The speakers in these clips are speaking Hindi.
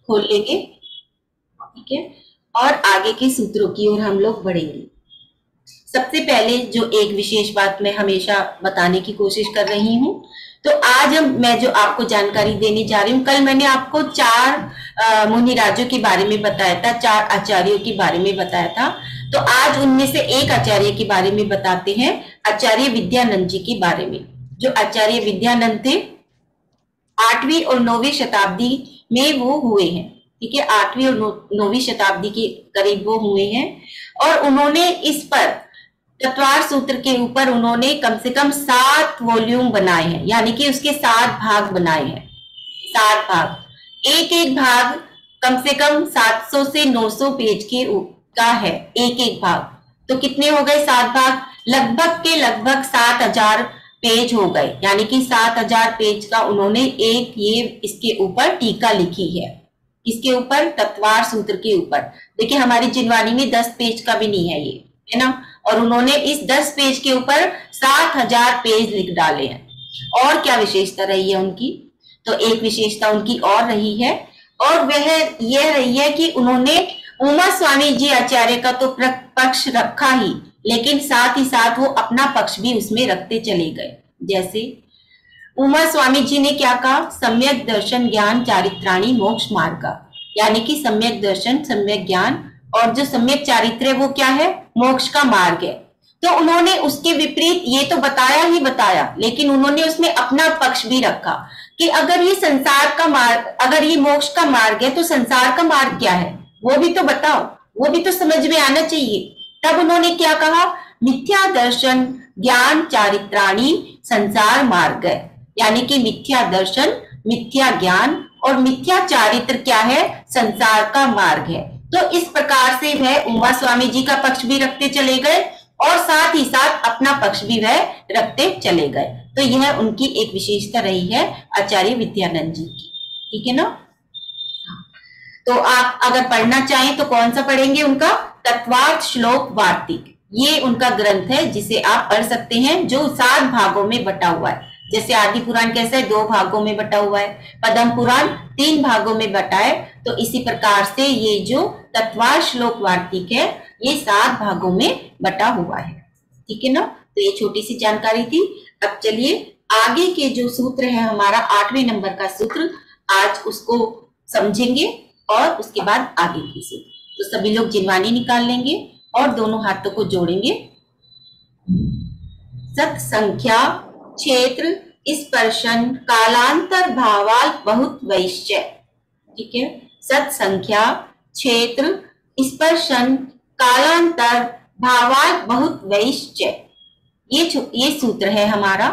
खोल लेंगे। ठीक है, और आगे के सूत्रों की ओर हम लोग बढ़ेंगे। सबसे पहले जो एक विशेष बात मैं हमेशा बताने की कोशिश कर रही हूँ, तो आज मैं जो आपको जानकारी देने जा रही हूँ, कल मैंने आपको 4 मुनिराजों के बारे में बताया था, 4 आचार्यों के बारे में बताया था। तो आज उनमें से एक आचार्य के बारे में बताते हैं, आचार्य विद्यानंद जी के बारे में। जो आचार्य विद्यानंद थे 8वीं और 9वीं शताब्दी में वो हुए हैं। ठीक है, 8वीं और 9वीं शताब्दी के करीब वो हुए हैं, और उन्होंने इस पर तत्वार सूत्र के ऊपर उन्होंने कम से कम 7 वॉल्यूम बनाए हैं, यानी कि उसके 7 भाग बनाए हैं। 7 भाग, एक एक भाग कम से कम 700 से 900 पेज का है, एक एक भाग। तो कितने हो गए 7 भाग? लगभग के लगभग 7000 पेज हो गए, यानी कि 7000 पेज का उन्होंने एक ये इसके ऊपर टीका लिखी है। इसके ऊपर तत्वार सूत्र के ऊपर। देखिए हमारी जिनवानी में 10 पेज का भी नहीं है ये, है ना, और उन्होंने इस 10 पेज के ऊपर 7000 पेज लिख डाले हैं। और क्या विशेषता रही है उनकी? तो एक विशेषता उनकी और रही है, और वह यह रही है कि उन्होंने उमा स्वामी जी आचार्य का तो पक्ष रखा ही, लेकिन साथ ही साथ वो अपना पक्ष भी उसमें रखते चले गए। जैसे उमा स्वामी जी ने क्या कहा? सम्यक दर्शन ज्ञान चारित्राणी मोक्ष मार्ग, यानी कि सम्यक दर्शन, सम्यक ज्ञान और जो सम्यक चारित्र है वो क्या है? मोक्ष का मार्ग है। तो उन्होंने उसके विपरीत ये तो बताया ही बताया, लेकिन उन्होंने उसमें अपना पक्ष भी रखा कि अगर ये संसार का मार्ग, अगर ये मोक्ष का मार्ग है तो संसार का मार्ग क्या है वो भी तो बताओ, वो भी तो समझ में आना चाहिए। तब उन्होंने क्या कहा? मिथ्या दर्शन ज्ञान चारित्राणी संसार मार्ग है, यानी कि मिथ्या दर्शन, मिथ्या ज्ञान और मिथ्या चारित्र क्या है? संसार का मार्ग है। तो इस प्रकार से वह उमा स्वामी जी का पक्ष भी रखते चले गए और साथ ही साथ अपना पक्ष भी वह रखते चले गए। तो यह उनकी एक विशेषता रही है आचार्य विद्यानंद जी की। ठीक है ना? तो आप अगर पढ़ना चाहें तो कौन सा पढ़ेंगे? उनका तत्वार्थ श्लोक वार्तिक, ये उनका ग्रंथ है जिसे आप पढ़ सकते हैं, जो 7 भागों में बटा हुआ है। जैसे आदि पुराण कैसे 2 भागों में बटा हुआ है, पद्म पुराण 3 भागों में बटा है, तो इसी प्रकार से ये जो तत्वार्थ श्लोक वार्तिक है ये 7 भागों में बटा हुआ है। ठीक है ना? तो ये छोटी सी जानकारी थी। अब चलिए आगे के जो सूत्र है हमारा 8वें नंबर का सूत्र, आज उसको समझेंगे और उसके बाद आगे की सूत्र। तो सभी लोग जिनवानी निकाल लेंगे और दोनों हाथों को जोड़ेंगे। सत संख्या क्षेत्र स्पर्शन कालांतर भावाल बहुत वैश्य। ठीक है, सत संख्या क्षेत्र स्पर्शन कालांतर भावाल बहुत वैश्य, ये सूत्र है हमारा।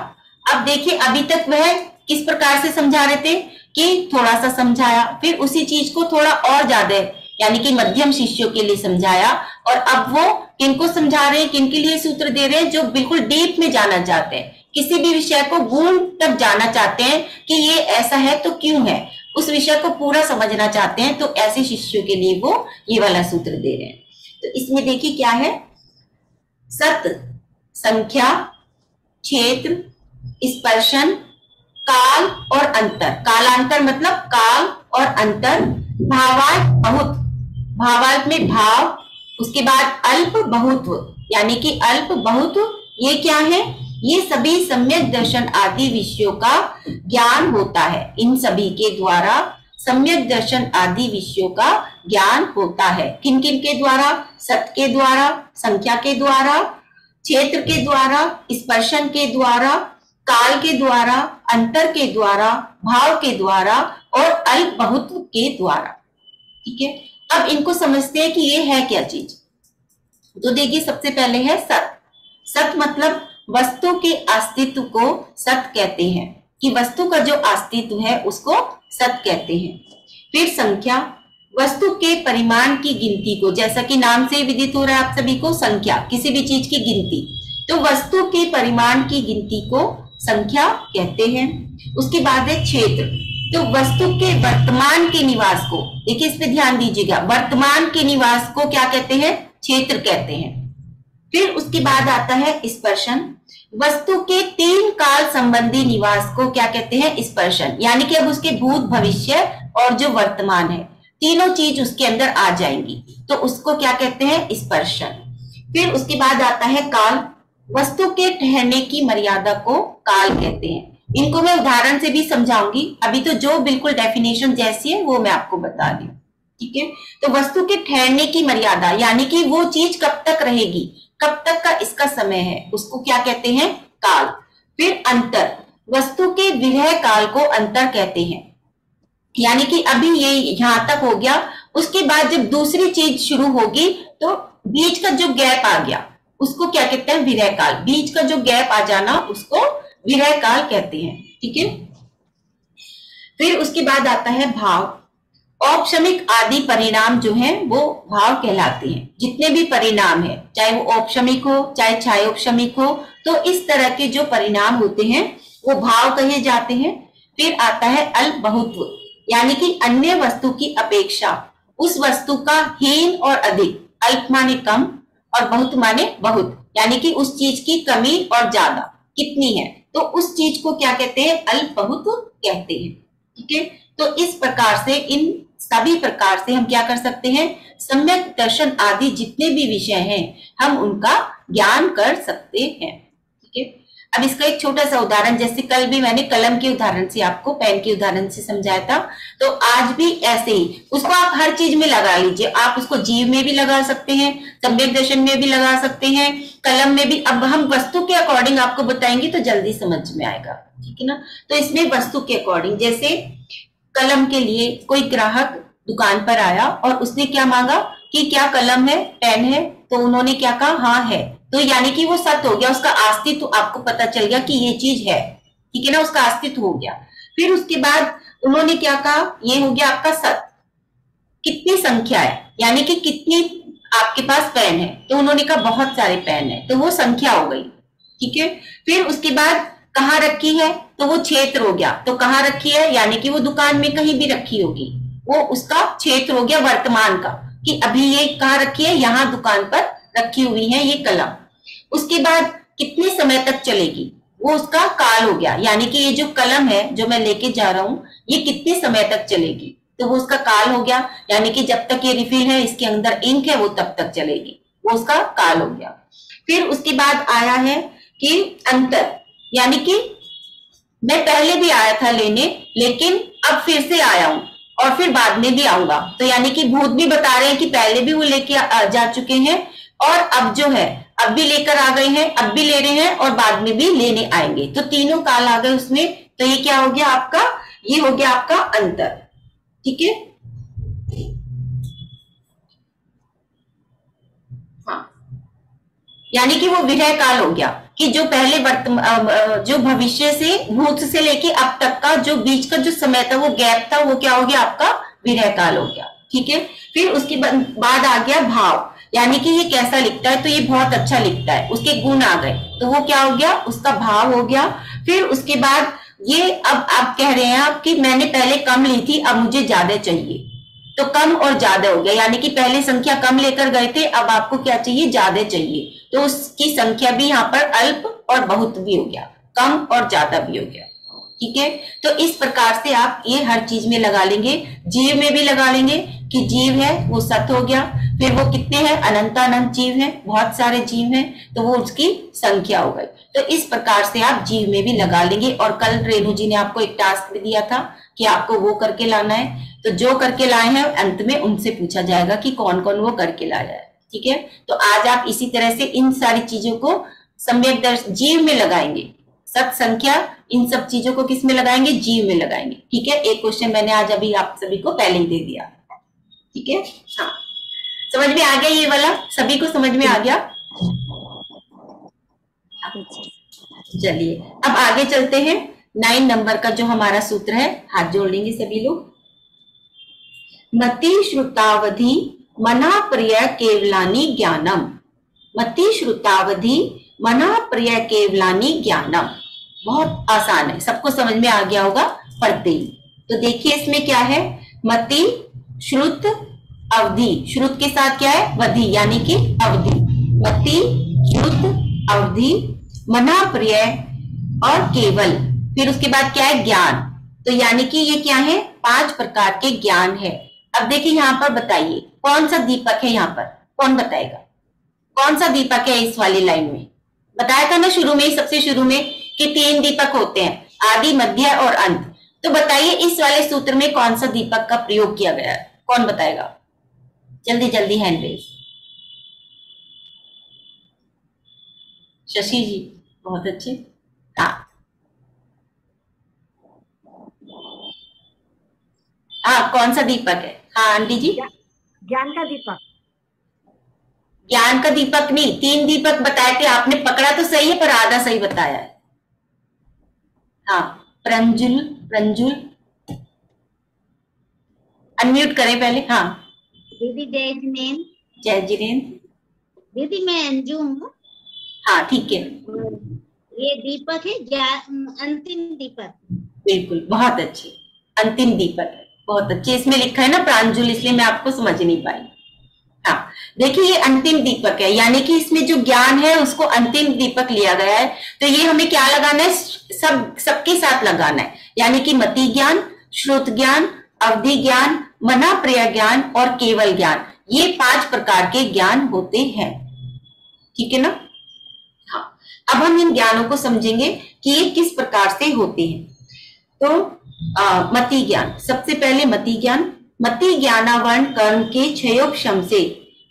अब देखिए अभी तक वह किस प्रकार से समझा रहे थे कि थोड़ा सा समझाया, फिर उसी चीज को थोड़ा और ज्यादा यानी कि मध्यम शिष्यों के लिए समझाया, और अब वो किनको समझा रहे हैं, किनके लिए सूत्र दे रहे हैं? जो बिल्कुल डीप में जाना चाहते हैं, किसी भी विषय को गूढ़ तक जाना चाहते हैं कि ये ऐसा है तो क्यों है, उस विषय को पूरा समझना चाहते हैं, तो ऐसे शिष्यों के लिए वो ये वाला सूत्र दे रहे हैं। तो इसमें देखिए क्या है? सत संख्या क्षेत्र स्पर्शन काल और अंतर, कालांतर मतलब काल और अंतर, भावार्थ बहुत, भावार्थ में भाव, उसके बाद अल्प बहुत्व, यानी कि अल्प बहुत्व, ये क्या है? ये सभी सम्यक दर्शन आदि विषयों का ज्ञान होता है। इन सभी के द्वारा सम्यक दर्शन आदि विषयों का ज्ञान होता है। किन किन के द्वारा? सत के द्वारा, संख्या के द्वारा, क्षेत्र के द्वारा, स्पर्शन के द्वारा, काल के द्वारा, अंतर के द्वारा, भाव के द्वारा और अल्प बहुत्व के द्वारा। ठीक है, अब इनको समझते हैं कि ये है क्या चीज। तो देखिए सबसे पहले है सत। सत मतलब वस्तु के अस्तित्व को सत कहते हैं, कि वस्तु का जो अस्तित्व है उसको सत कहते हैं। फिर संख्या, वस्तु के परिमाण की गिनती को, जैसा कि नाम से विदित हो रहा है आप सभी को, संख्या किसी भी चीज की गिनती, तो वस्तु के परिमाण की गिनती को संख्या कहते हैं। उसके बाद है क्षेत्र, तो वस्तु के वर्तमान के निवास को, देखिए इस पे ध्यान दीजिएगा, वर्तमान के निवास को क्या कहते हैं? क्षेत्र कहते हैं। फिर उसके बाद आता है स्पर्शन, वस्तु के 3 काल संबंधी निवास को क्या कहते हैं? स्पर्शन, यानी कि अब उसके भूत भविष्य और जो वर्तमान है, तीनों चीज उसके अंदर आ जाएंगी, तो उसको क्या कहते हैं? स्पर्शन। फिर उसके बाद आता है काल। वस्तु के ठहरने की मर्यादा को काल कहते हैं। इनको मैं उदाहरण से भी समझाऊंगी, अभी तो जो बिल्कुल डेफिनेशन जैसी है वो मैं आपको बता रही हूँ। ठीक है, तो वस्तु के ठहरने की मर्यादा यानी कि वो चीज कब तक रहेगी, कब तक का इसका समय है, उसको क्या कहते हैं? काल। फिर अंतर, वस्तु के विरह काल को अंतर कहते हैं। यानी कि अभी ये यहां तक हो गया, उसके बाद जब दूसरी चीज शुरू होगी तो बीच का जो गैप आ गया उसको क्या कहते हैं? विरह काल। बीच का जो गैप आ जाना उसको विरह काल कहते हैं। ठीक है, फिर उसके बाद आता है भाव। औपशमिक आदि परिणाम जो है वो भाव कहलाते हैं। जितने भी परिणाम है, चाहे वो औपशमिक हो चाहे छायोपशमिक हो, तो इस तरह के जो परिणाम होते हैं वो भाव कहे जाते हैं। फिर आता है अल्प बहुत्व, यानी कि अन्य वस्तु की अपेक्षा उस वस्तु का हीन और अधिक, अल्प माने कम और बहुत माने बहुत, यानी कि उस चीज की कमी और ज्यादा कितनी है, तो उस चीज को क्या कहते हैं? अल्प बहुत कहते हैं। ठीक है, तो इस प्रकार से इन सभी प्रकार से हम क्या कर सकते हैं? सम्यक दर्शन आदि जितने भी विषय हैं हम उनका ज्ञान कर सकते हैं। ठीक है, अब इसका एक छोटा सा उदाहरण, जैसे कल भी मैंने कलम के उदाहरण से आपको पेन के उदाहरण से समझाया था, तो आज भी ऐसे ही उसको आप हर चीज में लगा लीजिए। आप उसको जीव में भी लगा सकते हैं, सम्यक दर्शन में भी लगा सकते हैं, कलम में भी। अब हम वस्तु के अकॉर्डिंग आपको बताएंगे तो जल्दी समझ में आएगा। ठीक है ना, तो इसमें वस्तु के अकॉर्डिंग, जैसे कलम के लिए कोई ग्राहक दुकान पर आया और उसने क्या मांगा कि क्या कलम है, पेन है, तो उन्होंने क्या कहा? हाँ है। तो यानी कि वो सत्य हो गया, उसका अस्तित्व तो आपको पता चल गया कि ये चीज है। ठीक है ना, उसका अस्तित्व हो गया। फिर उसके बाद उन्होंने क्या कहा? ये हो गया आपका सत्य। कितनी संख्या है, यानी कि कितनी आपके पास पेन है, तो उन्होंने कहा बहुत सारे पेन है, तो वो संख्या हो गई। ठीक है, फिर उसके बाद कहाँ रखी है, तो वो क्षेत्र हो गया। तो कहाँ रखी है, यानी कि वो दुकान में कहीं भी रखी होगी, वो उसका क्षेत्र हो गया वर्तमान का, कि अभी ये कहाँ रखी है? यहाँ दुकान पर रखी हुई है ये कलम। उसके बाद कितने समय तक चलेगी, वो उसका काल हो गया, यानी कि ये जो कलम है जो मैं लेके जा रहा हूं ये कितने समय तक चलेगी, तो वो उसका काल हो गया। यानी कि जब तक ये रिफिल है, इसके अंदर इंक है, वो तब तक चलेगी, वो उसका काल हो गया। फिर उसके बाद आया है कि अंतर, यानी कि मैं पहले भी आया था लेने, लेकिन अब फिर से आया हूं और फिर बाद में भी आऊंगा, तो यानी कि भूत भी बता रहे हैं कि पहले भी वो लेके जा चुके हैं और अब जो है अब भी लेकर आ गए हैं, अब भी ले रहे हैं और बाद में भी लेने आएंगे, तो तीनों काल आ गए उसमें। तो ये क्या हो गया आपका? ये हो गया आपका अंतर। ठीक है, हाँ, यानी कि वो विरह काल हो गया, कि जो पहले जो भविष्य से, भूत से लेके अब तक का जो बीच का जो समय था, वो गैप था, वो क्या हो गया आपका? विरह काल हो गया। ठीक है, फिर उसके बाद आ गया भाव, यानी कि ये कैसा लिखता है, तो ये बहुत अच्छा लिखता है, उसके गुण आ गए, तो वो क्या हो गया? उसका भाव हो गया। फिर उसके बाद ये अब आप कह रहे हैं आप कि मैंने पहले कम ली थी, अब मुझे ज्यादा चाहिए, तो कम और ज्यादा हो गया, यानी कि पहले संख्या कम लेकर गए थे, अब आपको क्या चाहिए? ज्यादा चाहिए, तो उसकी संख्या भी यहाँ पर अल्प और बहुत भी हो गया, कम और ज्यादा भी हो गया। ठीक है, तो इस प्रकार से आप ये हर चीज में लगा लेंगे। जीव में भी लगा लेंगे कि जीव है वो सत हो गया, फिर वो कितने हैं? अनंत जीव हैं, बहुत सारे जीव हैं, तो वो उसकी संख्या हो गई। तो इस प्रकार से आप जीव में भी लगा लेंगे। और कल रेणु जी ने आपको एक टास्क भी दिया था कि आपको वो करके लाना है, तो जो करके लाए हैं अंत में उनसे पूछा जाएगा कि कौन कौन वो करके लाया है। ठीक है, तो आज आप इसी तरह से इन सारी चीजों को सम्यक दर्शन जीव में लगाएंगे। सत, संख्या, इन सब चीजों को किस में लगाएंगे? जीव में लगाएंगे। ठीक है, एक क्वेश्चन मैंने आज अभी आप सभी को पहले ही दे दिया। ठीक है, हाँ, समझ में आ गया? ये वाला सभी को समझ में आ गया? चलिए अब आगे चलते हैं। 9 नंबर का जो हमारा सूत्र है, हाथ जोड़ लेंगे सभी लोग। मति श्रुतावधि मना प्रिय केवलानी ज्ञानम। मति श्रुतावधि मना प्रिय केवलानी ज्ञानम। बहुत आसान है, सबको समझ में आ गया होगा पढ़ते ही। तो देखिए इसमें क्या है? मति, श्रुत, अवधि। श्रुत के साथ क्या है? वधि, यानी कि अवधि। मति, श्रुत, अवधि, मना प्रिय और केवल। फिर उसके बाद क्या है? ज्ञान। तो यानी कि ये क्या है? 5 प्रकार के ज्ञान है। अब देखिए यहाँ पर बताइए कौन सा दीपक है, यहाँ पर कौन बताएगा कौन सा दीपक है इस वाली लाइन में? बताया था ना शुरू में, सबसे शुरू में, कि 3 दीपक होते हैं, आदि, मध्य और अंत। तो बताइए इस वाले सूत्र में कौन सा दीपक का प्रयोग किया गया है, कौन बताएगा? जल्दी जल्दी हैंड रेज। शशि जी, बहुत अच्छे। हाँ हाँ, कौन सा दीपक है? हाँ आंटी जी। ज्ञान का दीपक। ज्ञान का दीपक नहीं, 3 दीपक बताए थे आपने, पकड़ा तो सही है पर आधा सही बताया है। हाँ, प्रंजुल, प्रंजुल अनम्यूट करें पहले। हाँ दीदी जय जिनेन। जय जिनेन। दीदी मैं अंजू हूँ। हाँ ठीक है, ये दीपक है अंतिम दीपक। बिल्कुल, बहुत अच्छे, अंतिम दीपक है, बहुत अच्छे। इसमें लिखा है ना प्रांजुल, इसलिए मैं आपको समझ नहीं पाई। हाँ देखिए ये अंतिम दीपक है, यानी कि इसमें जो ज्ञान है उसको अंतिम दीपक लिया गया है। तो ये हमें क्या लगाना है, सबके साथ लगाना है, यानी कि मति ज्ञान, श्रुत ज्ञान, अवधि ज्ञान, मना प्रिय ज्ञान और केवल ज्ञान, ये 5 प्रकार के ज्ञान होते हैं। ठीक है ना? हाँ, अब हम इन ज्ञानों को समझेंगे कि ये किस प्रकार से होते हैं। तो मति ज्ञान, सबसे पहले मति ज्ञान। मति ज्ञानावरण कर्म के क्षयोपशम से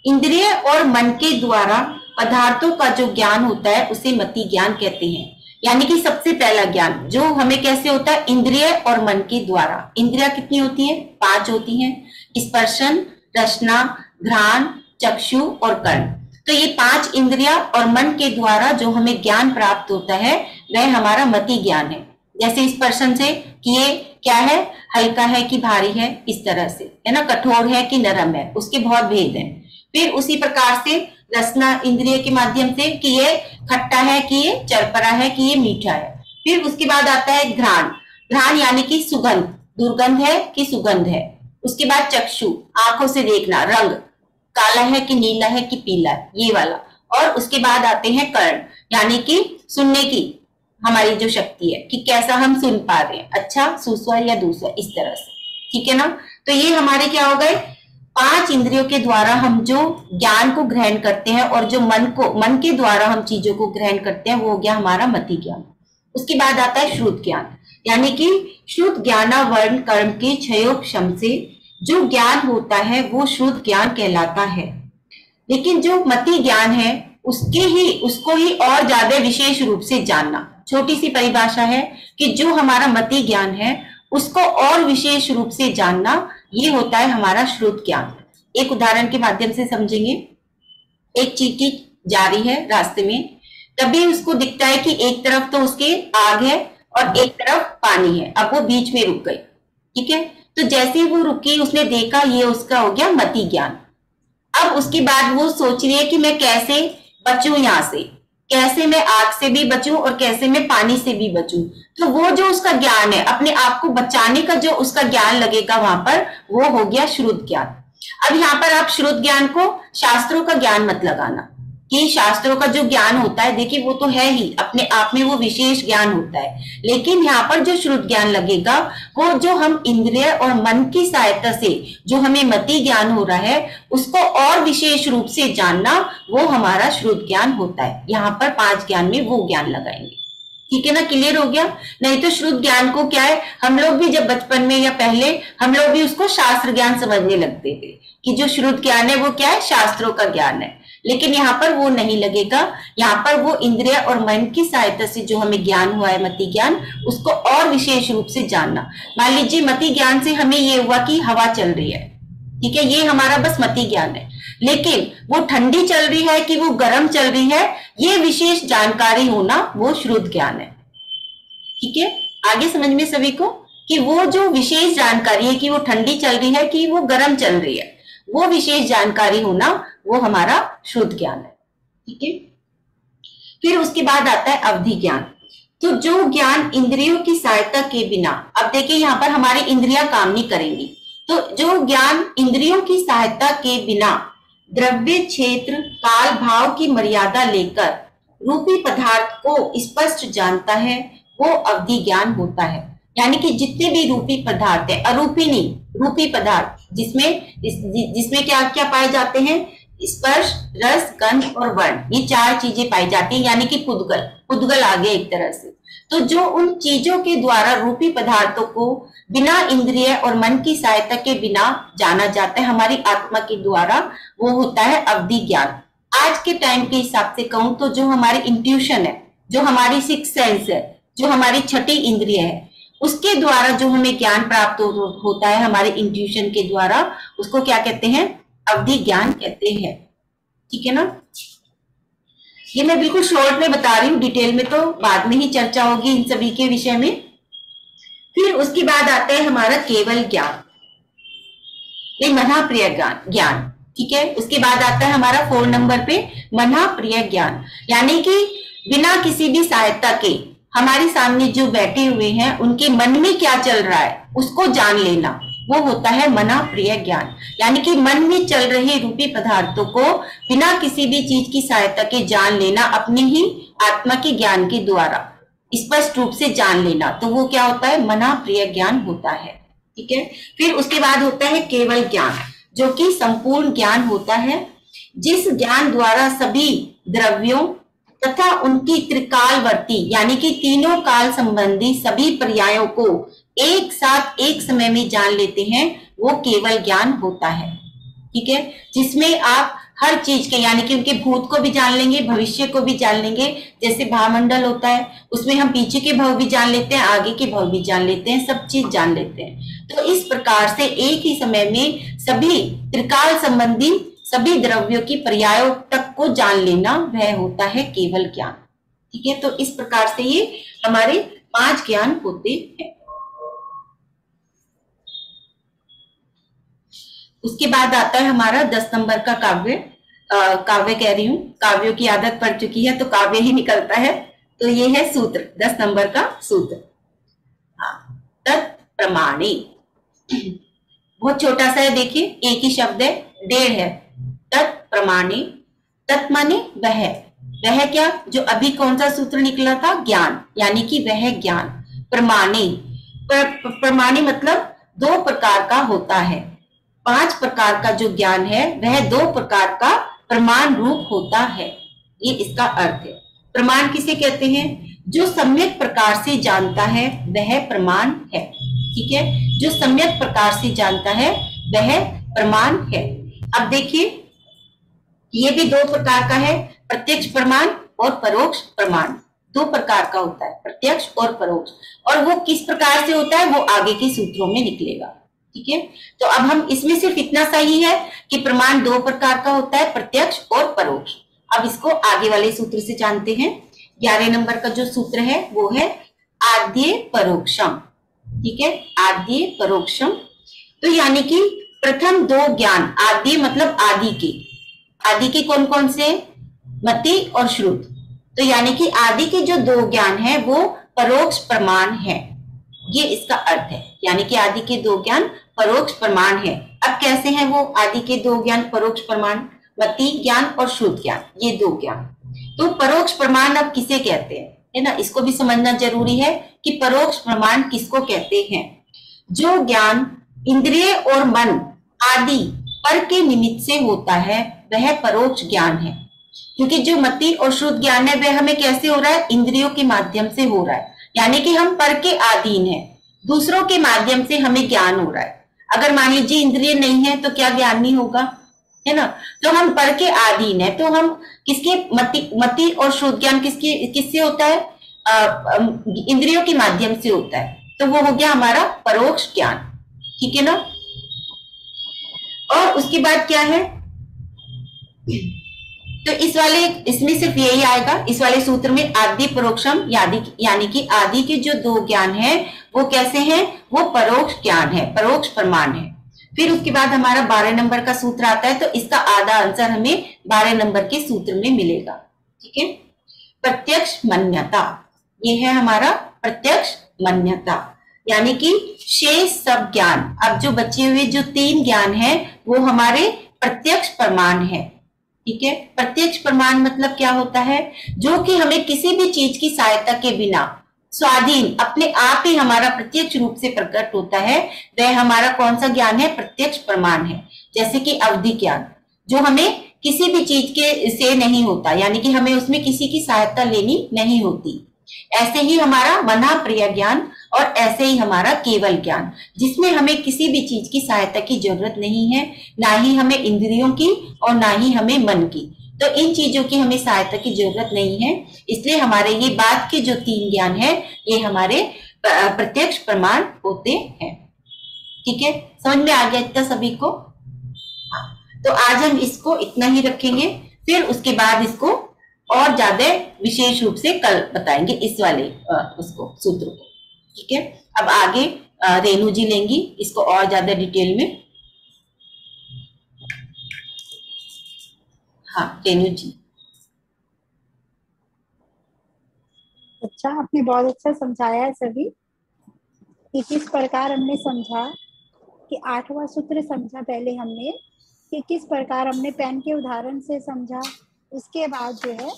इंद्रिय और मन के द्वारा पदार्थों का जो ज्ञान होता है उसे मति ज्ञान कहते हैं। यानी कि सबसे पहला ज्ञान जो हमें कैसे होता है, इंद्रिय और मन के द्वारा। इंद्रिया कितनी होती है? 5 होती हैं, स्पर्शन, रसना, घ्राण, चक्षु और कर्ण। तो ये 5 इंद्रिया और मन के द्वारा जो हमें ज्ञान प्राप्त होता है वह हमारा मति ज्ञान है। जैसे स्पर्शन से कि ये क्या है, हल्का है कि भारी है, इस तरह से, है ना, कठोर है कि नरम है, उसके बहुत भेद हैं। फिर उसी प्रकार से रसना इंद्रिय के माध्यम से कि ये खट्टा है कि ये चरपरा है कि ये मीठा है। फिर उसके बाद आता है घ्राण, घ्राण यानी कि सुगंध, दुर्गंध है कि सुगंध है। उसके बाद चक्षु, आंखों से देखना, रंग काला है कि नीला है कि पीला है, ये वाला। और उसके बाद आते हैं कर्ण, यानी कि सुनने की हमारी जो शक्ति है कि कैसा हम सुन पा रहे हैं, अच्छा, सुस्वर या दूसरा, इस तरह से। ठीक है ना? तो ये हमारे क्या हो गए, 5 इंद्रियों के द्वारा हम जो ज्ञान को ग्रहण करते हैं और जो मन के द्वारा हम चीजों को ग्रहण करते हैं वो हो गया हमारा मति ज्ञान। उसके बाद आता है श्रुत ज्ञान, यानी कि श्रुत ज्ञानावरण कर्म के क्षयोपशम से जो ज्ञान होता है वो श्रुत ज्ञान कहलाता है। लेकिन जो मति ज्ञान है उसको ही और ज्यादा विशेष रूप से जानना। छोटी सी परिभाषा है कि जो हमारा मति ज्ञान है उसको और विशेष रूप से जानना, ये होता है हमारा श्रुत ज्ञान। एक उदाहरण के माध्यम से समझेंगे। एक चींटी जा रही है रास्ते में, तभी उसको दिखता है कि एक तरफ तो उसके आग है और एक तरफ पानी है। अब वो बीच में रुक गई। ठीक है, तो जैसे ही वो रुकी उसने देखा, ये उसका हो गया मति ज्ञान। अब उसके बाद वो सोच रही है कि मैं कैसे बचूं यहां से, कैसे मैं आग से भी बचूं और कैसे मैं पानी से भी बचूं। तो वो जो उसका ज्ञान है, अपने आप को बचाने का जो उसका ज्ञान लगेगा वहां पर, वो हो गया श्रुत ज्ञान। अब यहाँ पर आप श्रुत ज्ञान को शास्त्रों का ज्ञान मत लगाना कि शास्त्रों का जो ज्ञान होता है, देखिए वो तो है ही अपने आप में, वो विशेष ज्ञान होता है। लेकिन यहाँ पर जो श्रुत ज्ञान लगेगा वो जो हम इंद्रिय और मन की सहायता से जो हमें मति ज्ञान हो रहा है उसको और विशेष रूप से जानना, वो हमारा श्रुत ज्ञान होता है। यहाँ पर 5 ज्ञान में वो ज्ञान लगाएंगे। ठीक है ना, क्लियर हो गया? नहीं तो श्रुत ज्ञान को क्या है, हम लोग भी जब बचपन में या पहले हम लोग भी उसको शास्त्र ज्ञान समझने लगते थे कि जो श्रुत ज्ञान है वो क्या है, शास्त्रों का ज्ञान है। लेकिन यहाँ पर वो नहीं लगेगा। यहाँ पर वो इंद्रिय और मन की सहायता से जो हमें ज्ञान हुआ है मति ज्ञान, उसको और विशेष रूप से जानना। मान लीजिए मति ज्ञान से हमें ये हुआ कि हवा चल रही है, ठीक है, ये हमारा बस मति ज्ञान है। लेकिन वो ठंडी चल रही है कि वो गर्म चल रही है, ये विशेष जानकारी होना वो श्रुत ज्ञान है। ठीक है, आगे समझ में सभी को कि वो जो विशेष जानकारी है कि वो ठंडी चल रही है कि वो गर्म चल रही है, वो विशेष जानकारी होना वो हमारा श्रुत ज्ञान है। ठीक है, फिर उसके बाद आता है अवधि ज्ञान। तो जो ज्ञान इंद्रियों की सहायता के बिना, अब देखिए यहाँ पर हमारी इंद्रियां काम नहीं करेंगी, तो जो ज्ञान इंद्रियों की सहायता के बिना द्रव्य क्षेत्र काल भाव की मर्यादा लेकर रूपी पदार्थ को स्पष्ट जानता है, वो अवधि ज्ञान होता है। यानी कि जितने भी रूपी पदार्थ है, अरूपी नहीं, रूपी पदार्थ जिसमें क्या क्या पाए जाते हैं, स्पर्श, रस, गंध और वर्ण, ये 4 चीजें पाई जाती हैं, यानी कि पुद्गल आ गया एक तरह से। तो जो उन चीजों के द्वारा रूपी पदार्थों को बिना इंद्रिय और मन की सहायता के बिना जाना जाता है हमारी आत्मा के द्वारा, वो होता है अवधि ज्ञान। आज के टाइम के हिसाब से कहूं तो जो हमारी इंट्यूशन है, जो हमारी 6th सेंस है, जो हमारी 6ठी इंद्रिय है, उसके द्वारा जो हमें ज्ञान प्राप्त होता है हमारे इंट्यूशन के द्वारा, उसको क्या कहते हैं, अवधि ज्ञान कहते हैं। ठीक है ना। ये मैं बिल्कुल शॉर्ट में बता रही हूँ, डिटेल में तो बाद में ही चर्चा होगी इन सभी के विषय में। फिर उसके बाद आता है हमारा केवल ज्ञान, ये मना प्रिय ज्ञान। ठीक है। उसके बाद आता है हमारा 4 नंबर पे मना प्रिय ज्ञान, यानी कि बिना किसी भी सहायता के हमारे सामने जो बैठे हुए हैं उनके मन में क्या चल रहा है उसको जान लेना, वो होता है मना प्रिय ज्ञान। यानी कि मन में चल रहे रूपी पदार्थों को बिना किसी भी चीज की सहायता के जान लेना, अपने ही आत्मा के ज्ञान के द्वारा स्पष्ट रूप से जान लेना, तो वो क्या होता है, मना प्रिय ज्ञान होता है। ठीक है। फिर उसके बाद होता है केवल ज्ञान, जो कि संपूर्ण ज्ञान होता है, जिस ज्ञान द्वारा सभी द्रव्यों तथा उनकी त्रिकालवर्ती यानी कि तीनों काल संबंधी सभी पर्यायों को एक साथ एक समय में जान लेते हैं, वो केवल ज्ञान होता है। ठीक है। जिसमें आप हर चीज के, यानी कि उनके भूत को भी जान लेंगे, भविष्य को भी जान लेंगे। जैसे भावमंडल होता है, उसमें हम पीछे के भव भी जान लेते हैं, आगे के भव भी जान लेते हैं, सब चीज जान लेते हैं। तो इस प्रकार से एक ही समय में सभी त्रिकाल संबंधी सभी द्रव्यों की पर्यायों तक को जान लेना, वह होता है केवल ज्ञान। ठीक है। तो इस प्रकार से ये हमारे 5 ज्ञान होते हैं। उसके बाद आता है हमारा 10 नंबर का काव्य। काव्य कह रही हूँ, काव्यों की आदत पड़ चुकी है तो काव्य ही निकलता है। तो ये है सूत्र, 10 नंबर का सूत्र। तत्प्रमाणे, बहुत छोटा सा है, देखिए एक ही शब्द है, 1.5 है। तत्प्रमाणे, तत् माने वह क्या, जो अभी कौन सा सूत्र निकला था, ज्ञान, यानी कि वह ज्ञान। प्रमाणे, प्रमाणे मतलब 2 प्रकार का होता है। 5 प्रकार का जो ज्ञान है वह 2 प्रकार का प्रमाण रूप होता है, ये इसका अर्थ है। प्रमाण किसे कहते हैं, जो सम्यक प्रकार से जानता है वह प्रमाण है। ठीक है। जो सम्यक प्रकार से जानता है वह प्रमाण है। अब देखिए ये भी 2 प्रकार का है, प्रत्यक्ष प्रमाण और परोक्ष प्रमाण। 2 प्रकार का होता है, प्रत्यक्ष और परोक्ष। और वो किस प्रकार से होता है वो आगे के सूत्रों में निकलेगा। ठीक है। तो अब हम इसमें सिर्फ इतना सही है कि प्रमाण 2 प्रकार का होता है, प्रत्यक्ष और परोक्ष। अब इसको आगे वाले सूत्र से जानते हैं। 11 नंबर का जो सूत्र है वो है आद्य परोक्षम। ठीक है। आद्य परोक्षम, तो यानी कि प्रथम 2 ज्ञान, आद्य मतलब आदि के कौन कौन से, मति और श्रुत। तो यानी कि आदि के जो 2 ज्ञान है वो परोक्ष प्रमाण है, ये इसका अर्थ है। यानी कि आदि के 2 ज्ञान परोक्ष प्रमाण है। अब कैसे हैं वो आदि के 2 ज्ञान परोक्ष प्रमाण, मति ज्ञान और श्रुत ज्ञान, ये 2 ज्ञान। तो परोक्ष प्रमाण अब किसे कहते हैं, है ना, इसको भी समझना जरूरी है कि परोक्ष प्रमाण किसको कहते हैं। जो ज्ञान इंद्रिय और मन आदि पर के निमित्त से होता है वह परोक्ष ज्ञान है। क्योंकि जो मति और शुद्ध ज्ञान है वह हमें कैसे हो रहा है, इंद्रियों के माध्यम से हो रहा है, यानी कि हम पर के अधीन है, दूसरों के माध्यम से हमें ज्ञान हो रहा है। अगर मान लीजिए इंद्रिय नहीं है तो क्या ज्ञान नहीं होगा, है ना। तो हम पर के अधीन है, तो हम किसके, मति और शुद्ध ज्ञान किससे होता है, इंद्रियों के माध्यम से होता है। तो वो हो गया हमारा परोक्ष ज्ञान। ठीक है ना। और उसके बाद क्या है, तो इसमें सिर्फ यही आएगा, इस वाले सूत्र में आदि परोक्षम, यानी कि आदि के जो 2 ज्ञान है वो कैसे हैं, वो परोक्ष ज्ञान है, परोक्ष प्रमाण है। फिर उसके बाद हमारा 12 नंबर का सूत्र आता है, तो इसका आधा आंसर हमें 12 नंबर के सूत्र में मिलेगा। ठीक है। प्रत्यक्ष मन्यता, ये है हमारा प्रत्यक्ष मन्यता, यानी कि शेष सब ज्ञान, अब जो बचे हुए जो 3 ज्ञान है वो हमारे प्रत्यक्ष प्रमाण है। ठीक है। प्रत्यक्ष प्रमाण मतलब क्या होता है, जो कि हमें किसी भी चीज की सहायता के बिना स्वाधीन अपने आप ही हमारा प्रत्यक्ष रूप से प्रकट होता है, वह हमारा कौन सा ज्ञान है? प्रत्यक्ष प्रमाण है। जैसे कि अवधि ज्ञान, जो हमें किसी भी चीज के से नहीं होता, यानी कि हमें उसमें किसी की सहायता लेनी नहीं होती। ऐसे ही हमारा मना प्रिय ज्ञान, और ऐसे ही हमारा केवल ज्ञान, जिसमें हमें किसी भी चीज की सहायता की जरूरत नहीं है, ना ही हमें इंद्रियों की और ना ही हमें मन की। तो इन चीजों की हमें सहायता की जरूरत नहीं है, इसलिए हमारे ये बाद के जो 3 ज्ञान है, ये हमारे प्रत्यक्ष प्रमाण होते हैं। ठीक है, समझ में आ गया इतना सभी को? हाँ, तो आज हम इसको इतना ही रखेंगे, फिर उसके बाद इसको और ज्यादा विशेष रूप से कल बताएंगे इस वाले उसको सूत्र को। ठीक है, अब आगे रेणु जी लेंगी इसको और ज्यादा डिटेल में। हाँ रेणु जी। अच्छा, आपने बहुत अच्छा समझाया है सभी कि किस प्रकार हमने समझा कि 8वां सूत्र समझा पहले हमने कि किस प्रकार हमने पेन के उदाहरण से समझा। उसके बाद जो है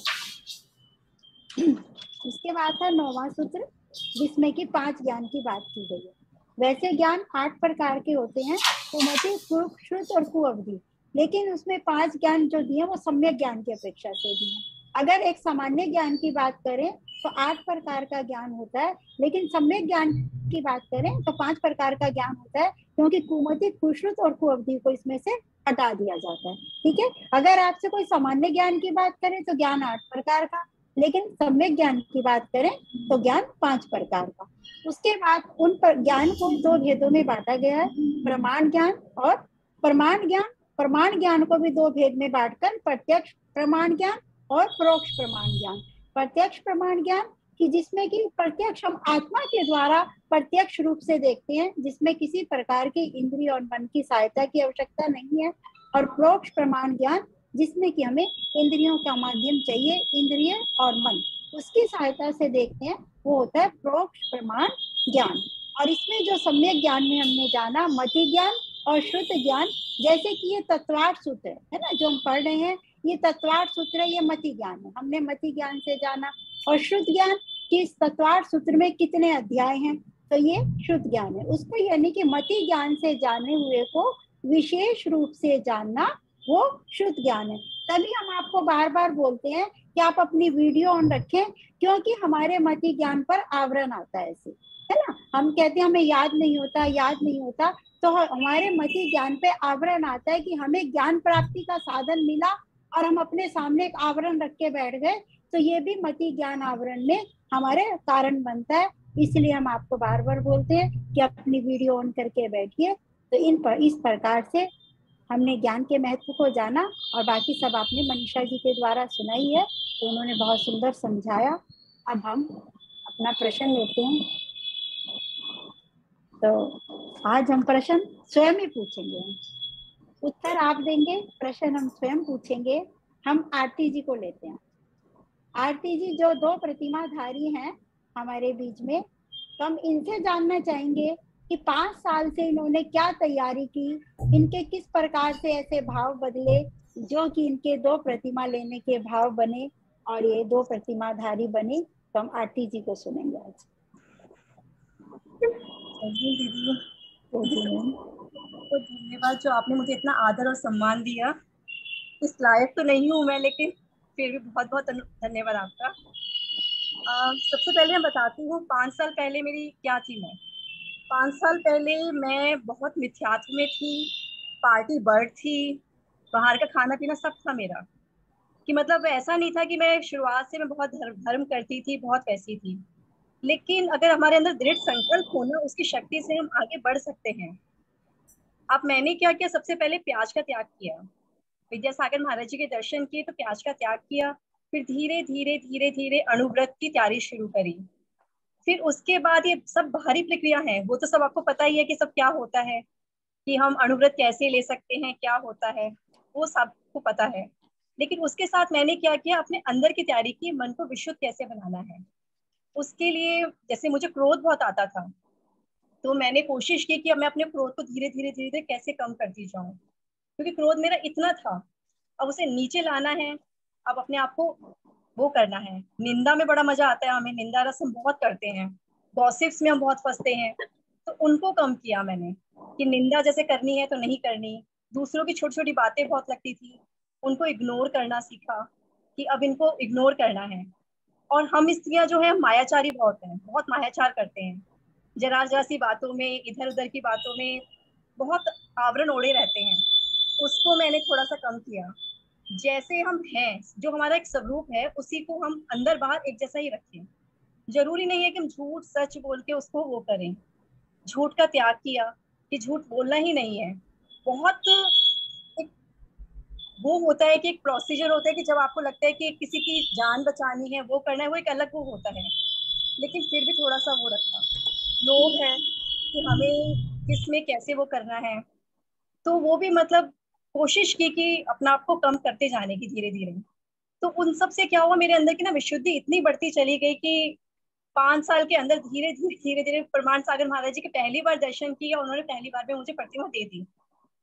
उसके बाद था 9वां सूत्र, जिसमें कि 5 ज्ञान की बात की गई है। वैसे ज्ञान 8 प्रकार के होते हैं, कुमति, श्रुत और कुअवधि, लेकिन उसमें 5 ज्ञान जो दिए वो सम्यक ज्ञान की अपेक्षा से दिए। अगर एक सामान्य ज्ञान की बात करें तो 8 प्रकार का ज्ञान होता है, लेकिन सम्यक ज्ञान की बात करें तो 5 प्रकार का ज्ञान होता है, क्योंकि कुमति, कुश्रुत और कुअवधि को इसमें से हटा दिया जाता है। ठीक है, अगर आपसे कोई सामान्य ज्ञान की बात करें तो ज्ञान 8 प्रकार का, लेकिन सम्यक ज्ञान की बात करें तो ज्ञान 5 प्रकार का। उसके बाद उन पर ज्ञान को 2 भेदों में बांटा गया है, प्रमाण ज्ञान और प्रमाण ज्ञान। प्रमाण ज्ञान को भी 2 भेद में बांटकर प्रत्यक्ष प्रमाण ज्ञान और परोक्ष प्रमाण ज्ञान। प्रत्यक्ष प्रमाण ज्ञान कि जिसमें कि प्रत्यक्ष हम आत्मा के द्वारा प्रत्यक्ष रूप से देखते हैं, जिसमें किसी प्रकार की इंद्रिय और मन की सहायता की आवश्यकता नहीं है। और परोक्ष प्रमाण ज्ञान जिसमें कि हमें इंद्रियों का माध्यम चाहिए, इंद्रिय और मन उसकी सहायता से देखते हैं, वो होता है परोक्ष प्रमाण ज्ञान। और इसमें जो सम्यक ज्ञान में हमने जाना मति ज्ञान और श्रुत ज्ञान, जैसे कि ये तत्वार्थ सूत्र है ना जो हम पढ़ रहे हैं, ये तत्वार्थ सूत्र है, ये मति ज्ञान है, हमने मति ज्ञान से जाना। और श्रुत ज्ञान कि इस तत्वार्थ सूत्र में कितने अध्याय हैं, तो ये श्रुत ज्ञान है। उसको यानी कि मति ज्ञान से जाने हुए को विशेष रूप से जानना वो शुद्ध ज्ञान है। तभी हम आपको बार बार बोलते हैं कि आप अपनी वीडियो ऑन रखें, क्योंकि हमारे मति ज्ञान पर आवरण आता है ऐसे, है ना। हम कहते हैं हमें याद नहीं होता, याद नहीं होता, तो हमारे मति ज्ञान पे आवरण आता है कि हमें ज्ञान प्राप्ति का साधन मिला और हम अपने सामने एक आवरण रख के बैठ गए, तो ये भी मति ज्ञान आवरण में हमारे कारण बनता है। इसलिए हम आपको बार बार बोलते हैं कि अपनी वीडियो ऑन करके बैठिए। तो इस प्रकार से हमने ज्ञान के महत्व को जाना, और बाकी सब आपने मनीषा जी के द्वारा सुना ही है, तो उन्होंने बहुत सुंदर समझाया। अब हम अपना प्रश्न लेते हैं। तो आज हम प्रश्न स्वयं ही पूछेंगे, उत्तर आप देंगे, प्रश्न हम स्वयं पूछेंगे। हम आरती जी को लेते हैं। आरती जी जो 2 प्रतिमाधारी हैं हमारे बीच में, तो हम इनसे जानना चाहेंगे कि 5 साल से इन्होंने क्या तैयारी की, इनके किस प्रकार से ऐसे भाव बदले जो कि इनके 2 प्रतिमा लेने के भाव बने और ये 2 प्रतिमाधारी बने। तो हम आरती जी को सुनेंगे आज। दीदी बहुत धन्यवाद जो आपने मुझे इतना आदर और सम्मान दिया। इस लायक तो नहीं हूँ मैं, लेकिन फिर भी बहुत बहुत धन्यवाद आपका। सबसे पहले मैं बताती हूँ 5 साल पहले मेरी क्या थी। मैं 5 साल पहले मैं बहुत मिथ्यात्व में थी, पार्टी बर्ड थी, बाहर का खाना पीना सब था मेरा। कि मतलब ऐसा नहीं था कि मैं शुरुआत से मैं बहुत धर्म करती थी, बहुत वैसी थी। लेकिन अगर हमारे अंदर दृढ़ संकल्प हो ना, उसकी शक्ति से हम आगे बढ़ सकते हैं। अब मैंने क्या किया, सबसे पहले प्याज का त्याग किया, विद्यासागर महाराज जी के दर्शन किए तो प्याज का त्याग किया। फिर धीरे धीरे धीरे धीरे अणुव्रत की तैयारी शुरू करी। फिर उसके बाद ये सब बाहरी प्रक्रिया है, वो तो सब आपको पता ही है कि सब क्या होता है, कि हम अणुव्रत कैसे ले सकते हैं, क्या होता है, वो सबको पता है। लेकिन उसके साथ मैंने क्या किया, अपने अंदर की तैयारी की, मन को विशुद्ध कैसे बनाना है। उसके लिए जैसे मुझे क्रोध बहुत आता था, तो मैंने कोशिश की कि मैं अपने क्रोध को धीरे धीरे धीरे धीरे कैसे कम करती जाऊं, क्योंकि क्रोध मेरा इतना था। अब उसे नीचे लाना है, अब अपने आप को वो करना है। निंदा में बड़ा मजा आता है हमें, निंदा रस हम बहुत करते हैं, गॉसिप्स में हम बहुत फंसते हैं, तो उनको कम किया मैंने कि निंदा जैसे करनी है तो नहीं करनी। दूसरों की छोटी छोटी बातें बहुत लगती थी, उनको इग्नोर करना सीखा कि अब इनको इग्नोर करना है। और हम स्त्रियां जो है मायाचारी बहुत हैं, बहुत मायाचार करते हैं, जरा जरा सी बातों में, इधर उधर की बातों में बहुत आवरण ओढ़े रहते हैं। उसको मैंने थोड़ा सा कम किया। जैसे हम हैं, जो हमारा एक स्वरूप है, उसी को हम अंदर बाहर एक जैसा ही रखें। जरूरी नहीं है कि हम झूठ सच बोल के उसको वो करें। झूठ का त्याग किया कि झूठ बोलना ही नहीं है। बहुत एक वो होता है कि एक प्रोसीजर होता है कि जब आपको लगता है कि किसी की जान बचानी है, वो करना है, वो एक अलग वो होता है। लेकिन फिर भी थोड़ा सा वो रखा, लोभ है कि हमें किसमें कैसे वो करना है, तो वो भी मतलब कोशिश की कि अपना आप को कम करते जाने की धीरे धीरे। तो उन सब से क्या हुआ, मेरे अंदर की ना विशुद्धि इतनी बढ़ती चली गई कि 5 साल के अंदर धीरे धीरे प्रमाण सागर महाराज जी के पहली बार दर्शन किए, उन्होंने पहली बार में मुझे प्रतिमा दे दी,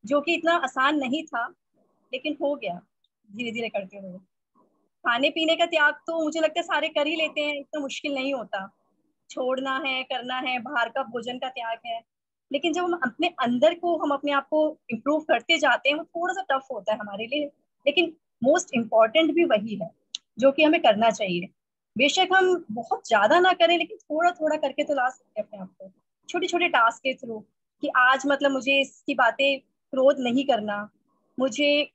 जो कि इतना आसान नहीं था, लेकिन हो गया धीरे धीरे करते हुए। खाने पीने का त्याग तो मुझे लगता है सारे कर ही लेते हैं, इतना मुश्किल नहीं होता। छोड़ना है, करना है, बाहर का भोजन का त्याग है। लेकिन जब हम अपने अंदर को, हम अपने आप को इम्प्रूव करते जाते हैं, वो थोड़ा सा टफ होता है हमारे लिए, लेकिन मोस्ट इम्पॉर्टेंट भी वही है जो कि हमें करना चाहिए। बेशक हम बहुत ज्यादा ना करें, लेकिन थोड़ा थोड़ा करके तो ला सकते हैं अपने आप को, छोटे छोटे टास्क के थ्रू, कि आज मतलब मुझे इसकी बातें, क्रोध नहीं करना, मुझे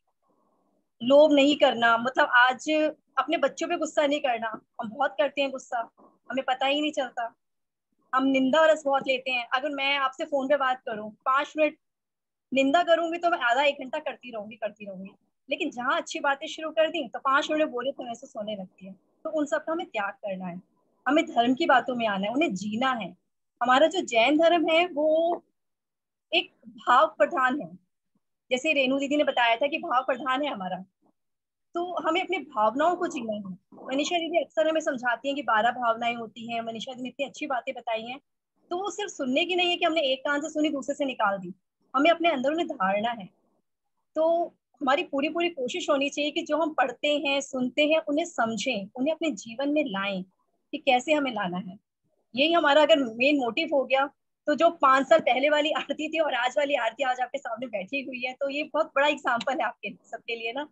लोभ नहीं करना, मतलब आज अपने बच्चों पे गुस्सा नहीं करना। हम बहुत करते हैं गुस्सा, हमें पता ही नहीं चलता। हम निंदा रस बहुत लेते हैं। अगर मैं आपसे फोन पे बात करूं, 5 मिनट निंदा करूंगी तो मैं आधा 1 घंटा करती रहूंगी। लेकिन जहां अच्छी बातें शुरू कर दी तो 5 मिनट बोले तो वैसे सोने लगती है। तो उन सबका हमें त्याग करना है, हमें धर्म की बातों में आना है, उन्हें जीना है। हमारा जो जैन धर्म है वो एक भाव प्रधान है, जैसे रेणु दीदी ने बताया था कि भाव प्रधान है हमारा। तो हमें अपनी भावनाओं को जीना है। मनीषा दीदी अक्सर हमें समझाती हैं कि 12 भावनाएं होती हैं। मनीषा दीदी ने इतनी अच्छी बातें बताई हैं। तो वो सिर्फ सुनने की नहीं है कि हमने एक कान से सुनी दूसरे से निकाल दी, हमें अपने अंदर उन्हें धारना है। तो हमारी पूरी पूरी कोशिश होनी चाहिए कि जो हम पढ़ते हैं, सुनते हैं, उन्हें समझें, उन्हें अपने जीवन में लाएं कि कैसे हमें लाना है। यही हमारा अगर मेन मोटिव हो गया, तो जो 5 साल पहले वाली आरती थी और आज वाली आरती आज आपके सामने बैठी हुई है, तो ये बहुत बड़ा एग्जाम्पल है आपके सबके लिए ना।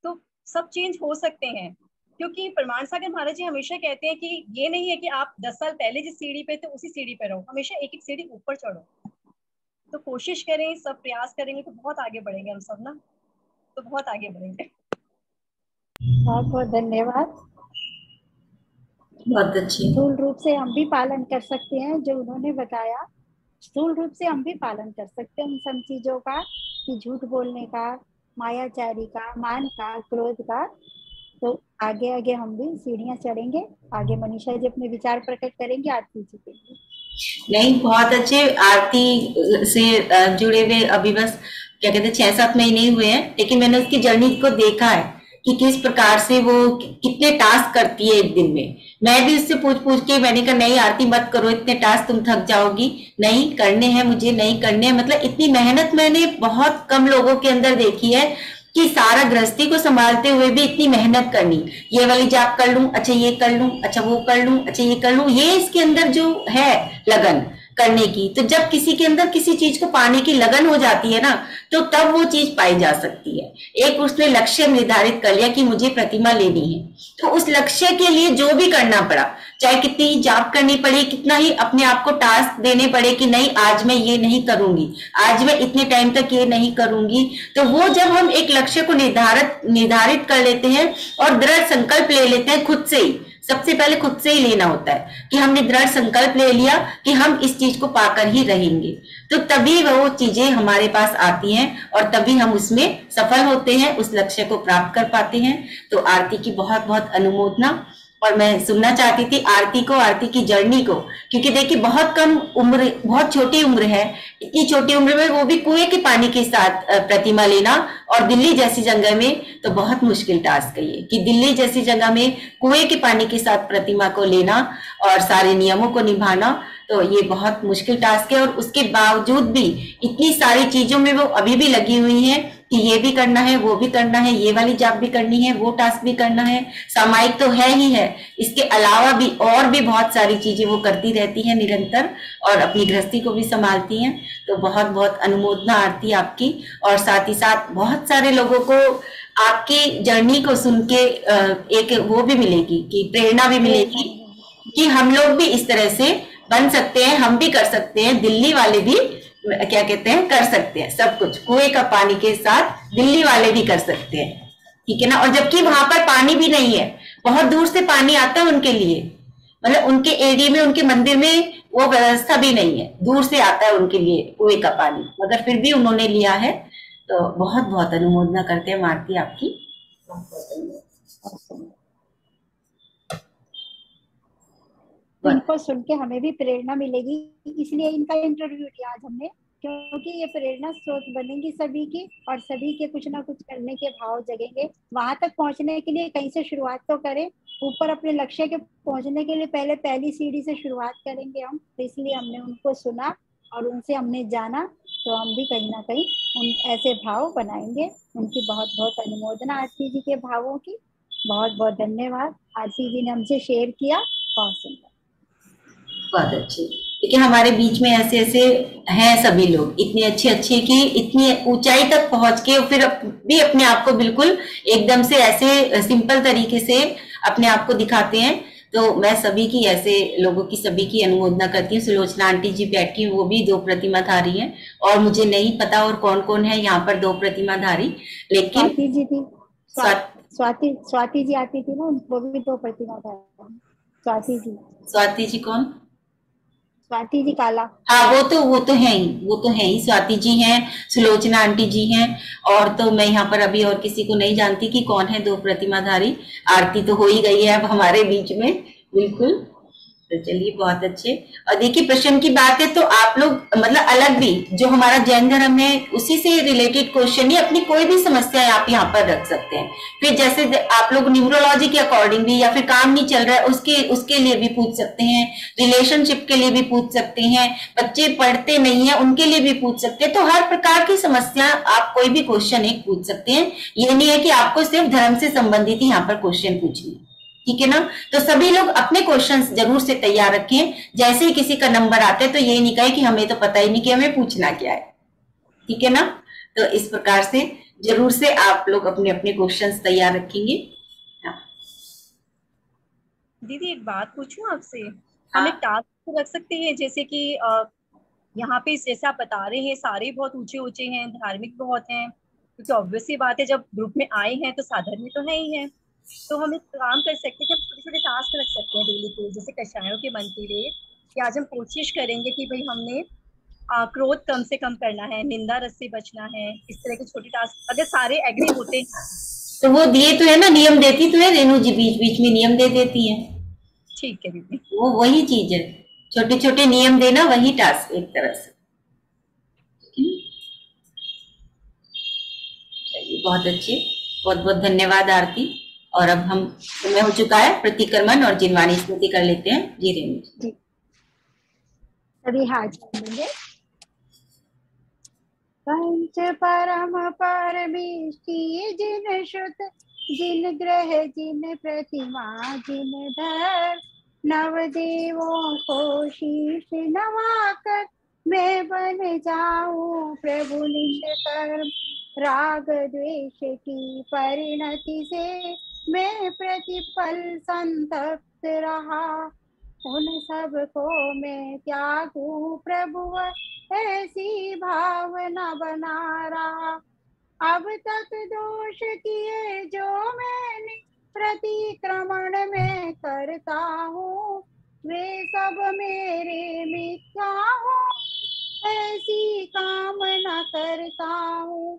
तो सब चेंज हो सकते हैं, क्योंकि प्रमाण सागर महाराज जी हमेशा कहते हैं कि ये नहीं है कि आप 10 साल पहले जिस सीढ़ी पे थे उसी सीढ़ी पे रहो, हमेशा एक एक सीढ़ी ऊपर चढ़ो। तो कोशिश करें, सब प्रयास करेंगे तो बहुत आगे बढ़ेंगे हम सब ना, तो बहुत आगे बढ़ेंगे। बहुत बहुत धन्यवाद। बहुत अच्छी। स्थूल रूप से हम भी पालन कर सकते हैं जो उन्होंने बताया, स्थूल रूप से हम भी पालन कर सकते हैं उन सब चीजों का, कि झूठ बोलने का, मायाचारी का, मान का, क्रोध का। तो आगे आगे हम भी सीढ़ियां चढ़ेंगे। आगे मनीषा जी अपने विचार प्रकट करेंगे, आरती जी के। नहीं, बहुत अच्छे। आरती से जुड़े हुए अभी बस क्या कहते हैं 6-7 महीने ही हुए हैं, लेकिन मैंने उसकी जर्नी को देखा है कि किस प्रकार से वो कितने टास्क करती है एक दिन में। मैं भी उससे पूछ पूछ के मैंने कहा नहीं आरती मत करो, इतने टास्क तुम थक जाओगी, नहीं करने हैं मुझे, नहीं करने हैं। मतलब इतनी मेहनत मैंने बहुत कम लोगों के अंदर देखी है कि सारा गृहस्थी को संभालते हुए भी इतनी मेहनत करनी। ये वाली जाप कर लूं, अच्छा ये कर लूं, अच्छा वो कर लूं, अच्छा ये कर लूं, ये इसके अंदर जो है लगन करने की। तो जब किसी के अंदर किसी चीज को पाने की लगन हो जाती है ना, तो तब वो चीज पाई जा सकती है। एक उसने लक्ष्य निर्धारित कर लिया कि मुझे प्रतिमा लेनी है, तो उस लक्ष्य के लिए जो भी करना पड़ा, चाहे कितनी जाप करनी पड़ी, कितना ही अपने आप को टास्क देने पड़े कि नहीं आज मैं ये नहीं करूंगी, आज मैं इतने टाइम तक ये नहीं करूंगी। तो वो जब हम एक लक्ष्य को निर्धारित कर लेते हैं और दृढ़ संकल्प ले लेते हैं खुद से ही, सबसे पहले खुद से ही लेना होता है कि हमने दृढ़ संकल्प ले लिया कि हम इस चीज को पाकर ही रहेंगे, तो तभी वो चीजें हमारे पास आती हैं और तभी हम उसमें सफल होते हैं, उस लक्ष्य को प्राप्त कर पाते हैं। तो आरती की बहुत बहुत अनुमोदना। और मैं सुनना चाहती थी आरती को, आरती की जर्नी को, क्योंकि देखिए बहुत कम उम्र, बहुत छोटी उम्र है, इतनी छोटी उम्र में वो भी कुएं के पानी के साथ प्रतिमा लेना, और दिल्ली जैसी जगह में तो बहुत मुश्किल टास्क है ये, कि दिल्ली जैसी जगह में कुएं के पानी के साथ प्रतिमा को लेना और सारे नियमों को निभाना, तो ये बहुत मुश्किल टास्क है। और उसके बावजूद भी इतनी सारी चीजों में वो अभी भी लगी हुई हैं कि ये भी करना है, वो भी करना है, ये वाली जॉब भी करनी है, वो टास्क भी करना है। सामायिक तो है ही है, इसके अलावा भी और भी बहुत सारी चीजें वो करती रहती हैं निरंतर, और अपनी गृहस्थी को भी संभालती हैं। तो बहुत बहुत अनुमोदना आरती आपकी। और साथ ही साथ बहुत सारे लोगों को आपकी जर्नी को सुन के एक वो भी मिलेगी, कि प्रेरणा भी मिलेगी कि हम लोग भी इस तरह से बन सकते हैं, हम भी कर सकते हैं, दिल्ली वाले भी क्या कहते हैं कर सकते हैं सब कुछ, कुएं का पानी के साथ दिल्ली वाले भी कर सकते हैं, ठीक है ना। और जबकि वहां पर पानी भी नहीं है, बहुत दूर से पानी आता है उनके लिए, मतलब उनके एरिया में, उनके मंदिर में वो व्यवस्था भी नहीं है, दूर से आता है उनके लिए कुएं का पानी, मगर फिर भी उन्होंने लिया है। तो बहुत बहुत अनुमोदना करते हैं मारती आपकी। इनको सुन के हमें भी प्रेरणा मिलेगी, इसलिए इनका इंटरव्यू लिया आज हमने, क्योंकि ये प्रेरणा स्रोत बनेंगी सभी की, और सभी के कुछ ना कुछ करने के भाव जगेंगे। वहां तक पहुंचने के लिए कहीं से शुरुआत तो करें, ऊपर अपने लक्ष्य के पहुंचने के लिए पहले पहली सीढ़ी से शुरुआत करेंगे हम। तो इसलिए हमने उनको सुना और उनसे हमने जाना, तो हम भी कहीं ना कहीं उन ऐसे भाव बनाएंगे। उनकी बहुत बहुत अनुमोदना आरती जी के भावों की, बहुत बहुत धन्यवाद। आरती जी ने हमसे शेयर किया, बहुत सुंदर, बहुत अच्छे। देखिए हमारे बीच में ऐसे ऐसे हैं सभी लोग, इतने अच्छे अच्छे कि इतनी ऊंचाई तक पहुंच के फिर भी अपने आप को बिल्कुल एकदम से ऐसे सिंपल तरीके से अपने आप को दिखाते हैं। तो मैं सभी की, ऐसे लोगों की सभी की अनुमोदना करती हूँ। सुलोचना आंटी जी बैठी हैं, वो भी 2 प्रतिमाधारी हैं, और मुझे नहीं पता और कौन कौन है यहाँ पर 2 प्रतिमाधारी, लेकिन स्वाति जी थी, स्वाति जी आती थी ना, वो भी 2 प्रतिमाधारी। स्वाति जी कौन? स्वाति जी काला। हाँ वो तो है ही, वो तो है ही। स्वाति जी हैं, सुलोचना आंटी जी हैं, और तो मैं यहाँ पर अभी और किसी को नहीं जानती कि कौन है 2 प्रतिमाधारी। आरती तो हो ही गई है अब हमारे बीच में, बिल्कुल। तो चलिए बहुत अच्छे। और देखिए प्रश्न की बात है तो आप लोग मतलब अलग भी, जो हमारा जैन धर्म है उसी से रिलेटेड क्वेश्चन, या अपनी कोई भी समस्या आप यहाँ पर रख सकते हैं। फिर जैसे आप लोग न्यूमरोलॉजी के अकॉर्डिंग भी, या फिर काम नहीं चल रहा है उसके लिए भी पूछ सकते हैं, रिलेशनशिप के लिए भी पूछ सकते हैं, बच्चे पढ़ते नहीं है उनके लिए भी पूछ सकते हैं। तो हर प्रकार की समस्या आप कोई भी क्वेश्चन एक पूछ सकते हैं। ये नहीं है कि आपको सिर्फ धर्म से संबंधित ही यहाँ पर क्वेश्चन पूछनी, ठीक है ना। तो सभी लोग अपने क्वेश्चंस जरूर से तैयार रखें। जैसे ही किसी का नंबर आता है तो ये नहीं कहे कि हमें तो पता ही नहीं कि हमें पूछना क्या है, ठीक है ना। तो इस प्रकार से जरूर से आप लोग अपने अपने क्वेश्चंस तैयार रखेंगे। दीदी एक बात पूछूं आपसे, हम एक टास्क रख सकते हैं, जैसे कि यहाँ पे जैसे आप बता रहे हैं सारे बहुत ऊंचे ऊंचे हैं, धार्मिक बहुत हैं, क्योंकि ऑब्वियस सी बात है जब ग्रुप में आए हैं तो साधन में तो है ही है। तो हम एक काम कर सकते हैं कि हम छोटे छोटे टास्क रख सकते हैं डेली के, जैसे कषायों के मन के लिए कि आज हम कोशिश करेंगे कि भाई हमने क्रोध कम से कम करना है, निंदा रस से बचना है। इस तरह के छोटे टास्क अगर सारे एग्री होते हैं तो वो दिए तो है ना, नियम देती तो है रेणु जी, बीच बीच में नियम दे देती है। ठीक है दीदी, वो वही चीज है, छोटे छोटे नियम देना वही टास्क एक तरह से। चलिए बहुत अच्छे, बहुत बहुत धन्यवाद आरती। और अब हम समय हो चुका है प्रतिक्रमण और जिनवाणी स्मृति कर लेते हैं। जी रेणु जी। सभी हाथ जोड़ेंगे। पंच परम परमेष्टि जिन श्रुत जिन ग्रह जिन प्रतिमा जिन धर, नव देवों को शीश नवाकर मैं बन जाऊं प्रभु निंद कर्म, राग द्वेष की परिणति से मैं प्रतिपल संतप्त रहा, उन सब को मैं त्यागू प्रभु ऐसी भावना बना रहा। अब तक दोष किए जो मैंने प्रतिक्रमण में करता हूँ, वे सब मेरे मिथ्या हो ऐसी कामना करता हूँ।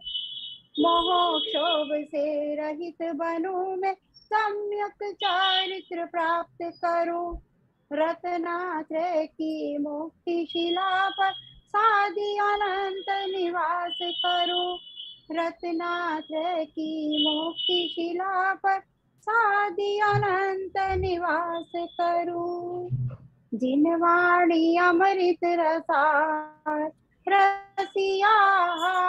मोह क्षोभ से रहित बनूं मैं, सम्यक चारित्र प्राप्त करूं, रत्नात्रय की मुक्ति शिला पर साधि अनंत निवास करूं, रत्नात्रय की मुक्ति शिला पर साधि अनंत निवास करूं। जिनवाणी अमृत रसार रसिया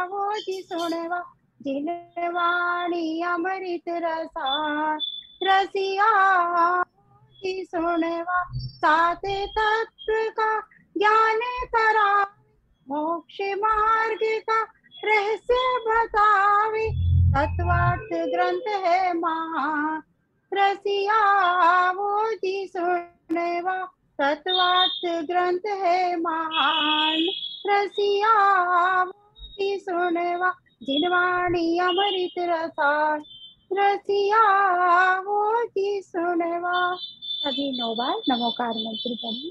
वो जी सुनवा, जिनवाणी अमृत रसा रसिया की सुनवा सात तत्व का ज्ञान करा मोक्ष मार्ग का रहस्य बतावे तत्वार्थ ग्रंथ है महा रसिया वो जी सुनवा तत्वार्थ ग्रंथ है महान रसिया वो जी सुनवा जिनवाणी अमृत रसा रसिया वो जी सुनवा। अभी 9 बार नमोकार मंत्र बने।